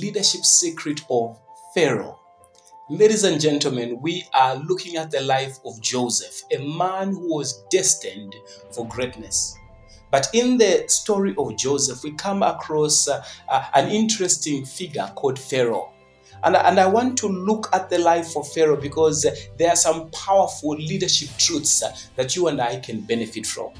leadership secret of Pharaoh. Ladies and gentlemen, we are looking at the life of Joseph, a man who was destined for greatness. But in the story of Joseph, we come across an interesting figure called Pharaoh. And I want to look at the life of Pharaoh because there are some powerful leadership truths that you and I can benefit from.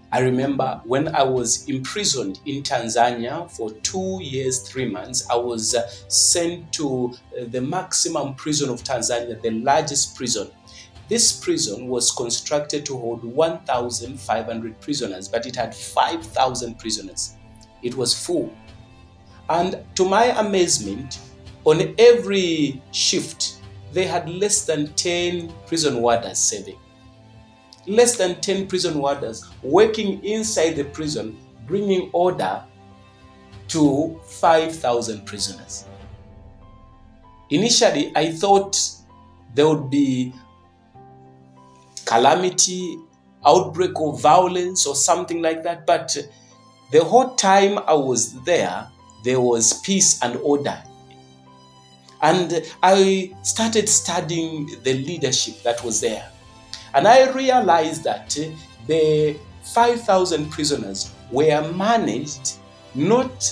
I remember when I was imprisoned in Tanzania for 2 years, 3 months, I was sent to the maximum prison of Tanzania, the largest prison. This prison was constructed to hold 1,500 prisoners, but it had 5,000 prisoners. It was full. And to my amazement, on every shift, they had less than 10 prison warders serving. Less than 10 prison warders working inside the prison, bringing order to 5,000 prisoners. Initially, I thought there would be calamity, outbreak of violence or something like that, but the whole time I was there was peace and order. And I started studying the leadership that was there. And I realized that the 5,000 prisoners were managed not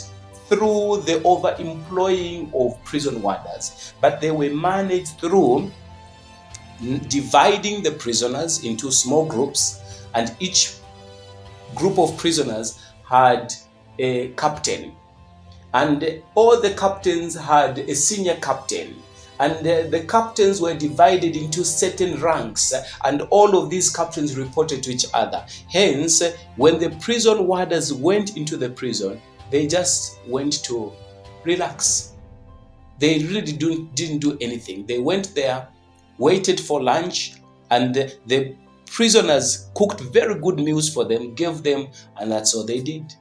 through the overemploying of prison warders, but they were managed through dividing the prisoners into small groups, and each group of prisoners had a captain. And all the captains had a senior captain. And the captains were divided into certain ranks, and all of these captains reported to each other. Hence, when the prison warders went into the prison, they just went to relax. They really didn't do anything. They went there, waited for lunch, and the prisoners cooked very good meals for them, gave them, and that's all they did.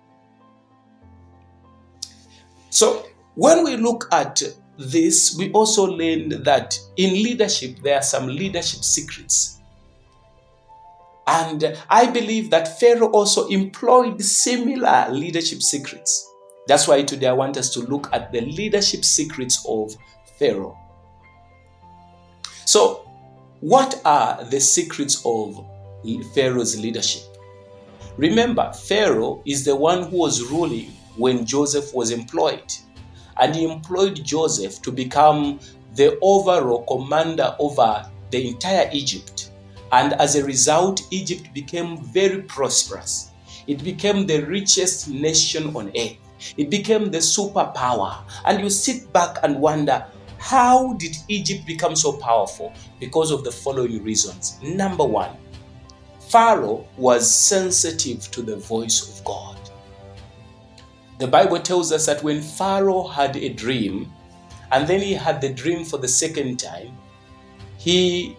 So when we look at this, we also learned that in leadership, there are some leadership secrets. And I believe that Pharaoh also employed similar leadership secrets. That's why today I want us to look at the leadership secrets of Pharaoh. So, what are the secrets of Pharaoh's leadership? Remember, Pharaoh is the one who was ruling when Joseph was employed. And he employed Joseph to become the overall commander over the entire Egypt. And as a result, Egypt became very prosperous. It became the richest nation on earth. It became the superpower. And you sit back and wonder, how did Egypt become so powerful? Because of the following reasons. Number one, Pharaoh was sensitive to the voice of God. The Bible tells us that when Pharaoh had a dream, and then he had the dream for the second time, he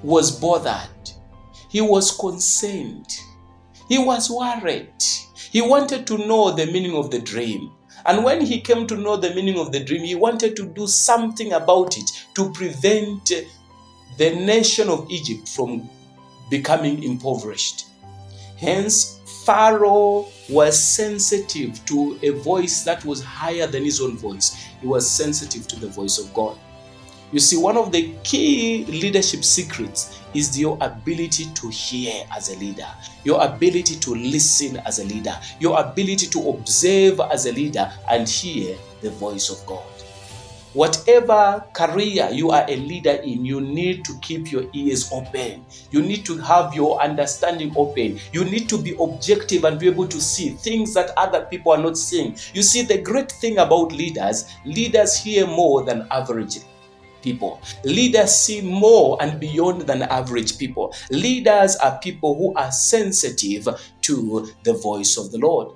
was bothered. He was concerned. He was worried. He wanted to know the meaning of the dream. And when he came to know the meaning of the dream, he wanted to do something about it to prevent the nation of Egypt from becoming impoverished. Hence, Pharaoh was sensitive to a voice that was higher than his own voice. He was sensitive to the voice of God. You see, one of the key leadership secrets is your ability to hear as a leader, your ability to listen as a leader, your ability to observe as a leader and hear the voice of God. Whatever career you are a leader in, you need to keep your ears open. You need to have your understanding open. You need to be objective and be able to see things that other people are not seeing. You see, the great thing about leaders hear more than average people. Leaders see more and beyond than average people. Leaders are people who are sensitive to the voice of the Lord.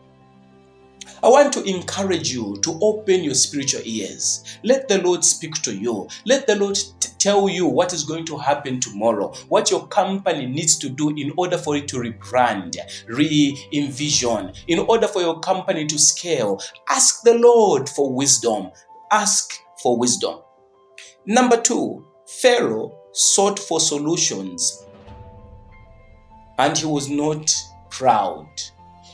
I want to encourage you to open your spiritual ears. Let the Lord speak to you. Let the Lord tell you what is going to happen tomorrow, what your company needs to do in order for it to rebrand, re-envision, in order for your company to scale. Ask the Lord for wisdom. Ask for wisdom. Number two, Pharaoh sought for solutions, and he was not proud.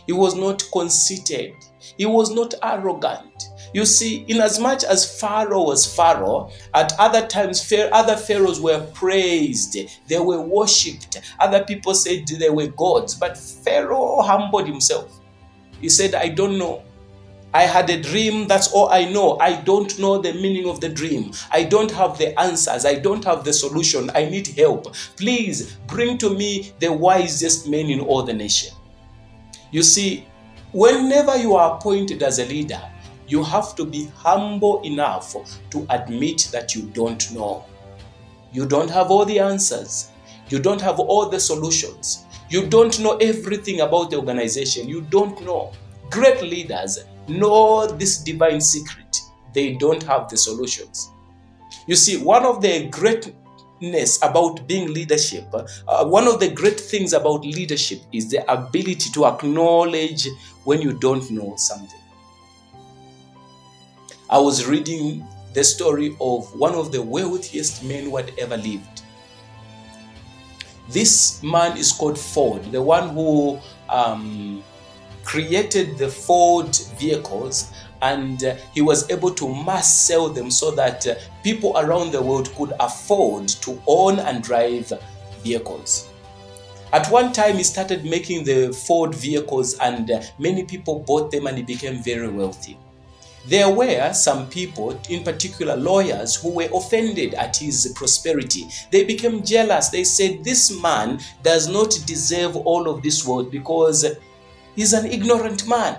He was not conceited. He was not arrogant. You see, in as much as Pharaoh was Pharaoh, at other times other pharaohs were praised, they were worshipped. Other people said they were gods, but Pharaoh humbled himself. He said, I don't know. I had a dream, that's all I know. I don't know the meaning of the dream. I don't have the answers. I don't have the solution. I need help. Please bring to me the wisest men in all the nation. You see, whenever you are appointed as a leader, you have to be humble enough to admit that you don't know. You don't have all the answers. You don't have all the solutions. You don't know everything about the organization. You don't know. Great leaders know this divine secret. They don't have the solutions. You see, one of the greatness about being leadership, one of the great things about leadership is the ability to acknowledge when you don't know something. I was reading the story of one of the wealthiest men who had ever lived. This man is called Ford, the one who created the Ford vehicles, and he was able to mass sell them so that people around the world could afford to own and drive vehicles. At one time, he started making the Ford vehicles, and many people bought them, and he became very wealthy. There were some people, in particular lawyers, who were offended at his prosperity. They became jealous. They said, this man does not deserve all of this wealth because he's an ignorant man.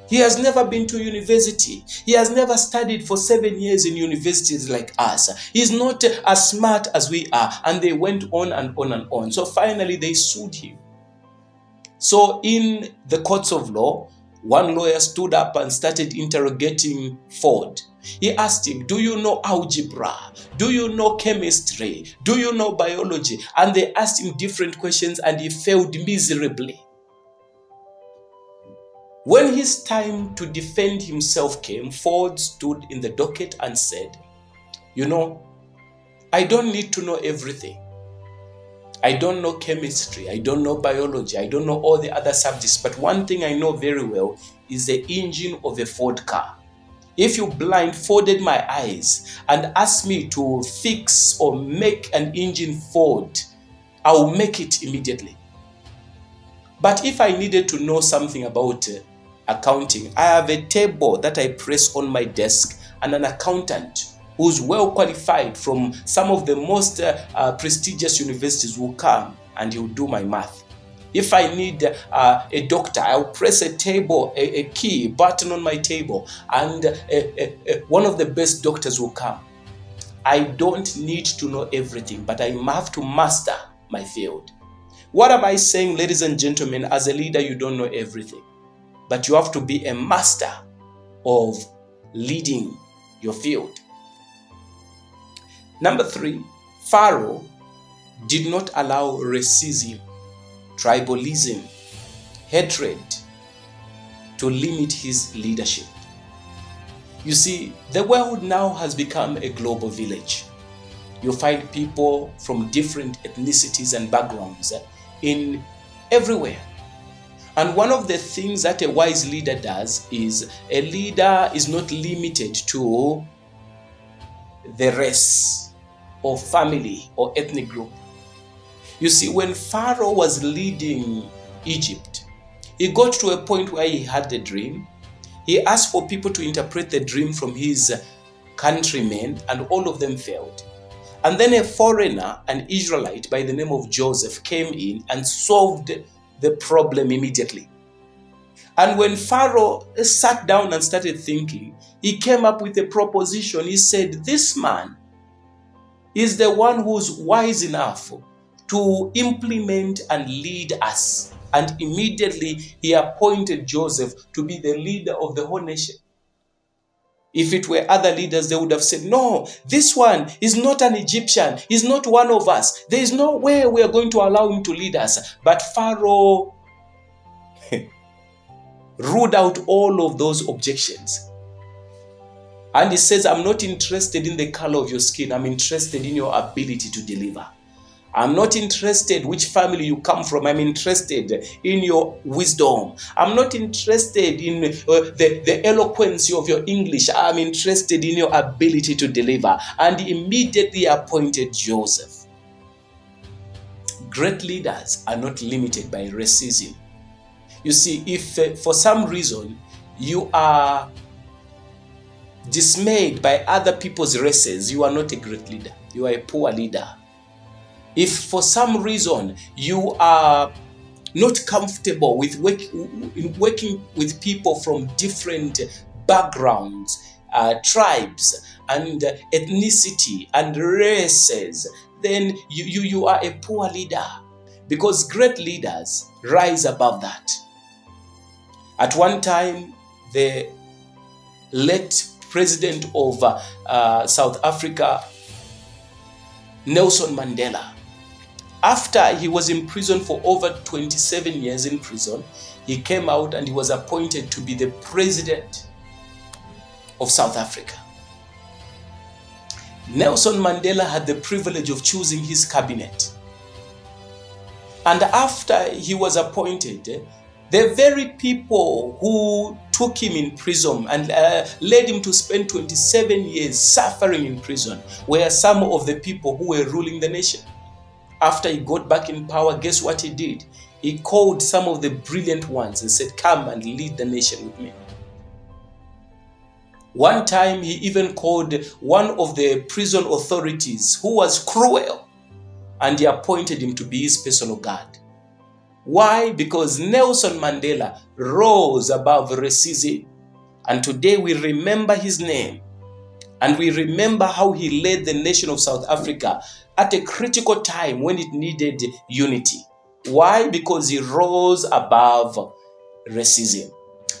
He has never been to university. He has never studied for 7 years in universities like us. He's not as smart as we are. And they went on and on and on. So finally, they sued him. So in the courts of law, one lawyer stood up and started interrogating Ford. He asked him, do you know algebra? Do you know chemistry? Do you know biology? And they asked him different questions, and he failed miserably. When his time to defend himself came, Ford stood in the docket and said, you know, I don't need to know everything. I don't know chemistry. I don't know biology. I don't know all the other subjects. But one thing I know very well is the engine of a Ford car. If you blindfolded my eyes and asked me to fix or make an engine Ford, I will make it immediately. But if I needed to know something about accounting, I have a table that I press on my desk, and an accountant who's well qualified from some of the most prestigious universities will come, and he'll do my math. If I need a doctor, I'll press a key button on my table, and one of the best doctors will come. I don't need to know everything, but I have to master my field. What am I saying, ladies and gentlemen? As a leader, you don't know everything, but you have to be a master of leading your field. Number 3, Pharaoh did not allow racism, tribalism, hatred to limit his leadership. You see, the world now has become a global village. You find people from different ethnicities and backgrounds in everywhere. And one of the things that a wise leader does is a leader is not limited to the race or family or ethnic group. You see, when Pharaoh was leading Egypt, he got to a point where he had the dream. He asked for people to interpret the dream from his countrymen, and all of them failed. And then a foreigner, an Israelite by the name of Joseph, came in and solved the problem immediately. And when Pharaoh sat down and started thinking, he came up with a proposition. He said, this man is the one who's wise enough to implement and lead us. And immediately he appointed Joseph to be the leader of the whole nation. If it were other leaders, they would have said, no, this one is not an Egyptian. He's not one of us. There is no way we are going to allow him to lead us. But Pharaoh ruled out all of those objections. And he says, I'm not interested in the color of your skin. I'm interested in your ability to deliver. I'm not interested which family you come from. I'm interested in your wisdom. I'm not interested in the eloquence of your English. I'm interested in your ability to deliver. And he immediately appointed Joseph. Great leaders are not limited by racism. You see, if for some reason you are dismayed by other people's races, you are not a great leader. You are a poor leader. If for some reason you are not comfortable with working with people from different backgrounds, tribes, and ethnicity and races, then you are a poor leader, because great leaders rise above that. At one time, the late president of South Africa, Nelson Mandela, after he was in prison for over 27 years in prison, he came out and he was appointed to be the president of South Africa. Nelson Mandela had the privilege of choosing his cabinet. And after he was appointed, the very people who took him in prison and led him to spend 27 years suffering in prison were some of the people who were ruling the nation. After he got back in power, guess what he did? He called some of the brilliant ones and said, come and lead the nation with me. One time, he even called one of the prison authorities who was cruel, and he appointed him to be his personal guard. Why? Because Nelson Mandela rose above racism. And today we remember his name. And we remember how he led the nation of South Africa at a critical time when it needed unity. Why? Because he rose above racism.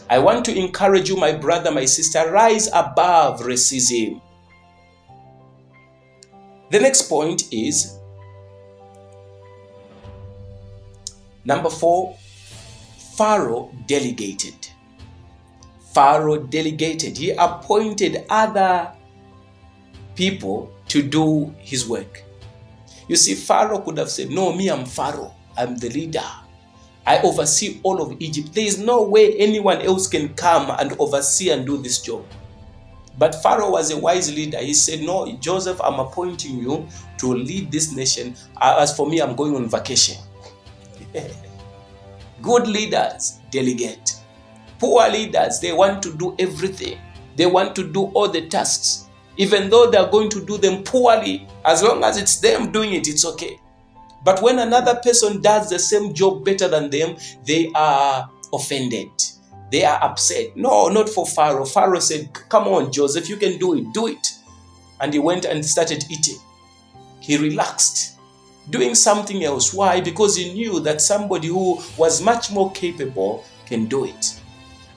I want to encourage you, my brother, my sister, rise above racism. The next point is number 4, Pharaoh delegated. Pharaoh delegated. He appointed other people to do his work. You see, Pharaoh could have said, no, me, I'm Pharaoh. I'm the leader. I oversee all of Egypt. There is no way anyone else can come and oversee and do this job. But Pharaoh was a wise leader. He said, no, Joseph, I'm appointing you to lead this nation. As for me, I'm going on vacation. Good leaders delegate. Poor leaders, they want to do everything. They want to do all the tasks. Even though they are going to do them poorly, as long as it's them doing it, it's okay. But when another person does the same job better than them, they are offended. They are upset. No, not for Pharaoh. Pharaoh said, come on, Joseph, you can do it. Do it. And he went and started eating. He relaxed, doing something else. Why? Because he knew that somebody who was much more capable can do it.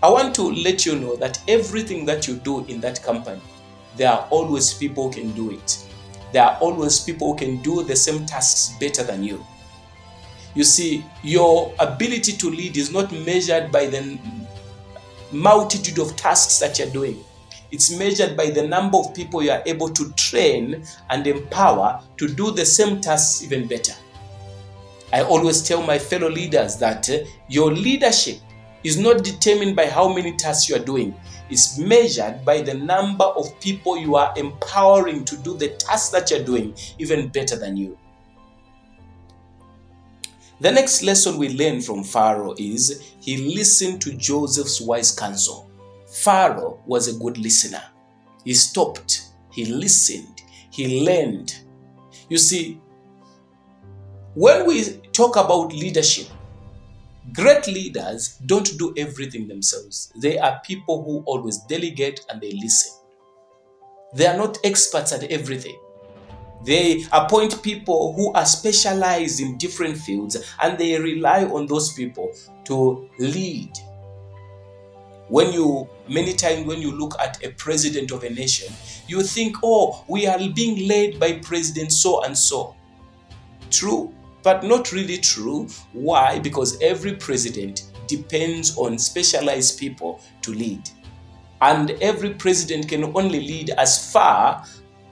I want to let you know that everything that you do in that company, there are always people who can do it. There are always people who can do the same tasks better than you. You see, your ability to lead is not measured by the multitude of tasks that you're doing. It's measured by the number of people you are able to train and empower to do the same tasks even better. I always tell my fellow leaders that your leadership is not determined by how many tasks you are doing. It's measured by the number of people you are empowering to do the tasks that you're doing even better than you. The next lesson we learn from Pharaoh is he listened to Joseph's wise counsel. Pharaoh was a good listener. He stopped, he listened, he learned. You see, when we talk about leadership, great leaders don't do everything themselves. They are people who always delegate and they listen. They are not experts at everything. They appoint people who are specialized in different fields and they rely on those people to lead. Many times when you look at a president of a nation, you think, oh, we are being led by President so and so. True, but not really true. Why? Because every president depends on specialized people to lead. And every president can only lead as far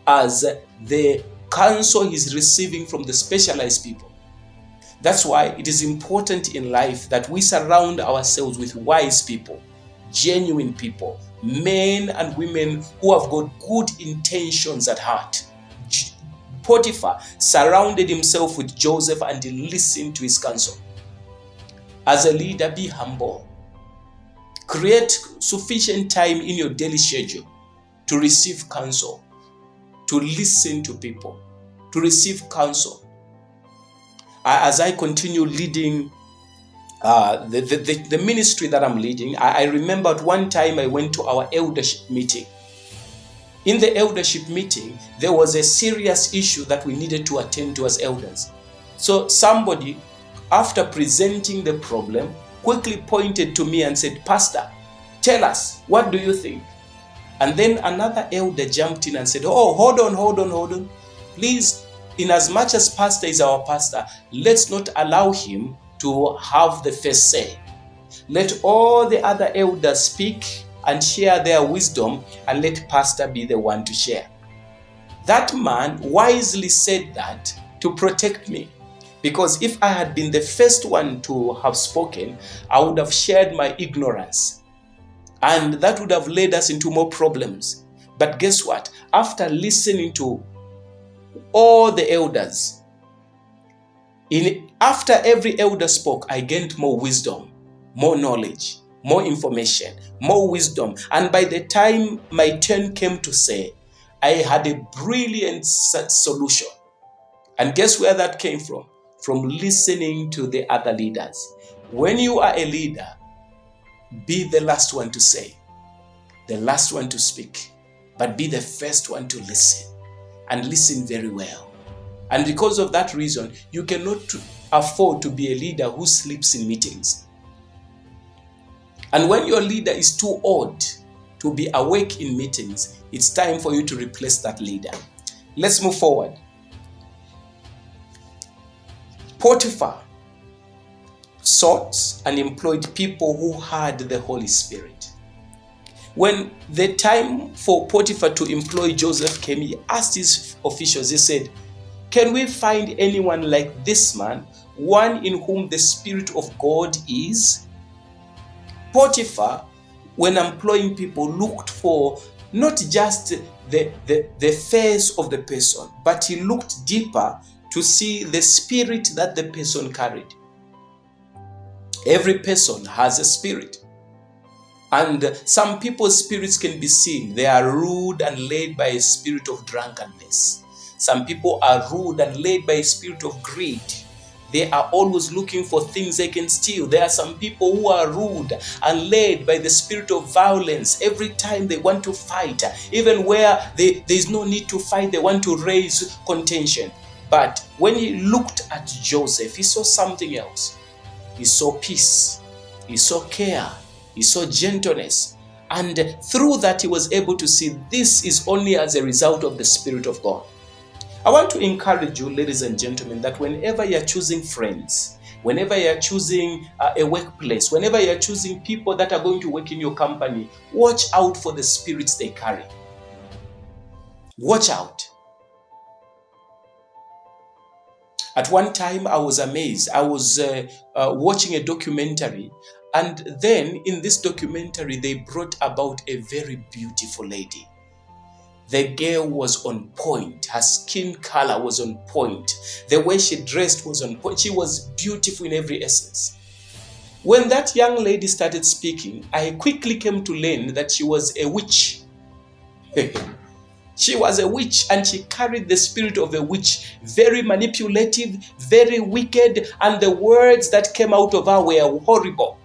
as the counsel he's receiving from the specialized people. That's why it is important in life that we surround ourselves with wise people, genuine people, men and women who have got good intentions at heart. Potiphar surrounded himself with Joseph and he listened to his counsel. As a leader, be humble. Create sufficient time in your daily schedule to receive counsel, to listen to people, to receive counsel. As I continue leading the ministry that I'm leading, I remember at one time I went to our eldership meeting. In the eldership meeting, there was a serious issue that we needed to attend to as elders. So somebody, after presenting the problem, quickly pointed to me and said, "Pastor, tell us, what do you think?" And then another elder jumped in and said, "Oh, hold on. Please, in as much as pastor is our pastor, let's not allow him to have the first say. Let all the other elders speak and share their wisdom, and let pastor be the one to share." That man wisely said that to protect me, because if I had been the first one to have spoken, I would have shared my ignorance, and that would have led us into more problems. But guess what? After listening to all the elders, after every elder spoke, I gained more wisdom, more knowledge, more information, more wisdom. And by the time my turn came to say, I had a brilliant solution. And guess where that came from? From listening to the other leaders. When you are a leader, be the last one to say, the last one to speak, but be the first one to listen, and listen very well. And because of that reason, you cannot afford to be a leader who sleeps in meetings. And when your leader is too old to be awake in meetings, it's time for you to replace that leader. Let's move forward. Potiphar sought and employed people who had the Holy Spirit. When the time for Potiphar to employ Joseph came, he asked his officials, he said, "Can we find anyone like this man, one in whom the Spirit of God is?" Potiphar, when employing people, looked for not just the face of the person, but he looked deeper to see the spirit that the person carried. Every person has a spirit. And some people's spirits can be seen. They are ruled and led by a spirit of drunkenness. Some people are ruled and led by a spirit of greed. They are always looking for things they can steal. There are some people who are ruled and led by the spirit of violence. Every time they want to fight, even where there is no need to fight, they want to raise contention. But when he looked at Joseph, he saw something else. He saw peace. He saw care. He saw gentleness. And through that, he was able to see this is only as a result of the Spirit of God. I want to encourage you, ladies and gentlemen, that whenever you're choosing friends, whenever you're choosing a workplace, whenever you're choosing people that are going to work in your company, watch out for the spirits they carry. Watch out. At one time, I was amazed. I was watching a documentary, and then in this documentary, they brought about a very beautiful lady. The girl was on point. Her skin color was on point. The way she dressed was on point. She was beautiful in every essence. When that young lady started speaking, I quickly came to learn that she was a witch. She was a witch, and she carried the spirit of a witch, very manipulative, very wicked, and the words that came out of her were horrible.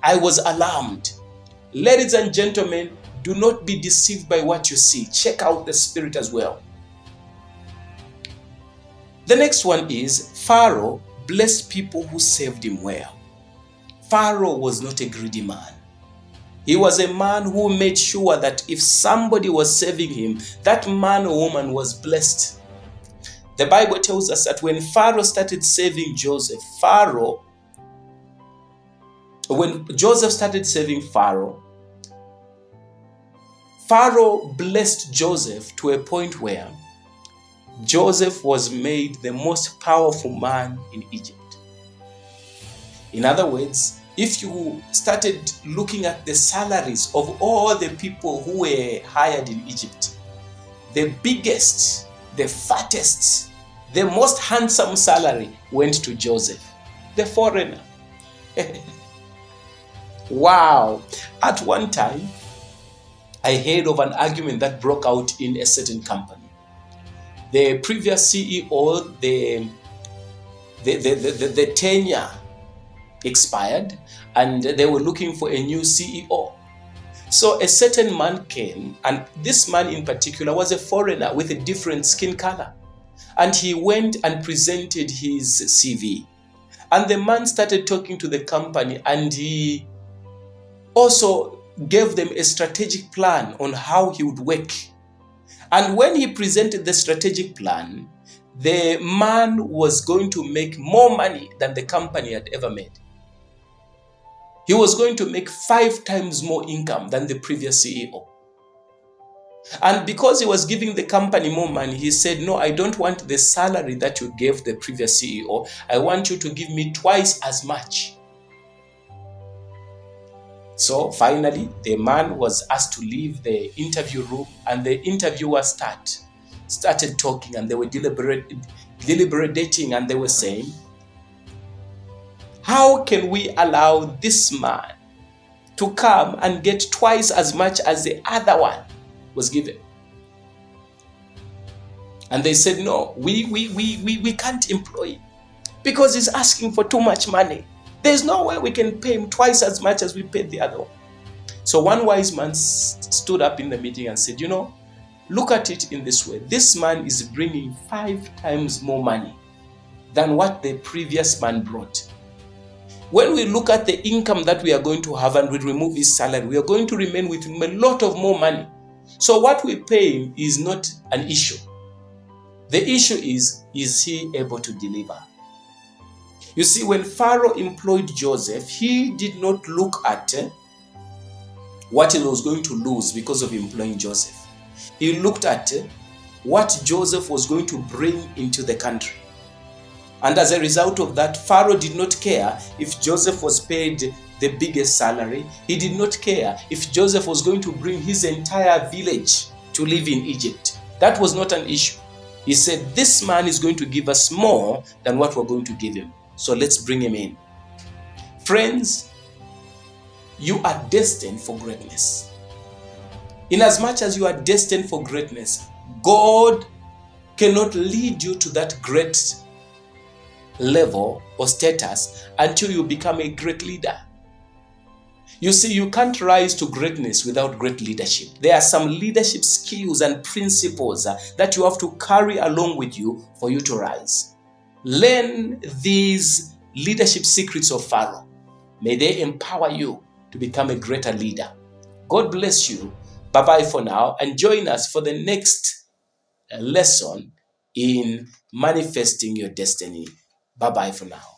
I was alarmed. Ladies and gentlemen, do not be deceived by what you see. Check out the spirit as well. The next one is Pharaoh blessed people who served him well. Pharaoh was not a greedy man. He was a man who made sure that if somebody was serving him, that man or woman was blessed. The Bible tells us that when Pharaoh started serving Joseph, when Joseph started serving Pharaoh, Pharaoh blessed Joseph to a point where Joseph was made the most powerful man in Egypt. In other words, if you started looking at the salaries of all the people who were hired in Egypt, the biggest, the fattest, the most handsome salary went to Joseph, the foreigner. Wow. At one time, I heard of an argument that broke out in a certain company. The previous CEO, the tenure expired, and they were looking for a new CEO. So a certain man came, and this man in particular was a foreigner with a different skin color. And he went and presented his CV. And the man started talking to the company, and he also gave them a strategic plan on how he would work. And when he presented the strategic plan, the man was going to make more money than the company had ever made. He was going to make 5 times more income than the previous CEO. And because he was giving the company more money, he said, no, I don't want the salary that you gave the previous CEO. I want you to give me twice as much. So finally, the man was asked to leave the interview room, and the interviewer started talking, and they were deliberating, and they were saying, how can we allow this man to come and get twice as much as the other one was given? And they said, no, we can't employ him because he's asking for too much money. There's no way we can pay him twice as much as we paid the other one. So one wise man stood up in the meeting and said, look at it in this way. This man is bringing 5 times more money than what the previous man brought. When we look at the income that we are going to have and we remove his salary, we are going to remain with him a lot of more money. So what we pay him is not an issue. The issue is he able to deliver? You see, when Pharaoh employed Joseph, he did not look at what he was going to lose because of employing Joseph. He looked at what Joseph was going to bring into the country. And as a result of that, Pharaoh did not care if Joseph was paid the biggest salary. He did not care if Joseph was going to bring his entire village to live in Egypt. That was not an issue. He said, this man is going to give us more than what we're going to give him. So let's bring him in. Friends, you are destined for greatness. In as much as you are destined for greatness, God cannot lead you to that great level or status until you become a great leader. You see, you can't rise to greatness without great leadership. There are some leadership skills and principles that you have to carry along with you for you to rise. Learn these leadership secrets of Pharaoh. May they empower you to become a greater leader. God bless you. Bye-bye for now, and join us for the next lesson in manifesting your destiny. Bye-bye for now.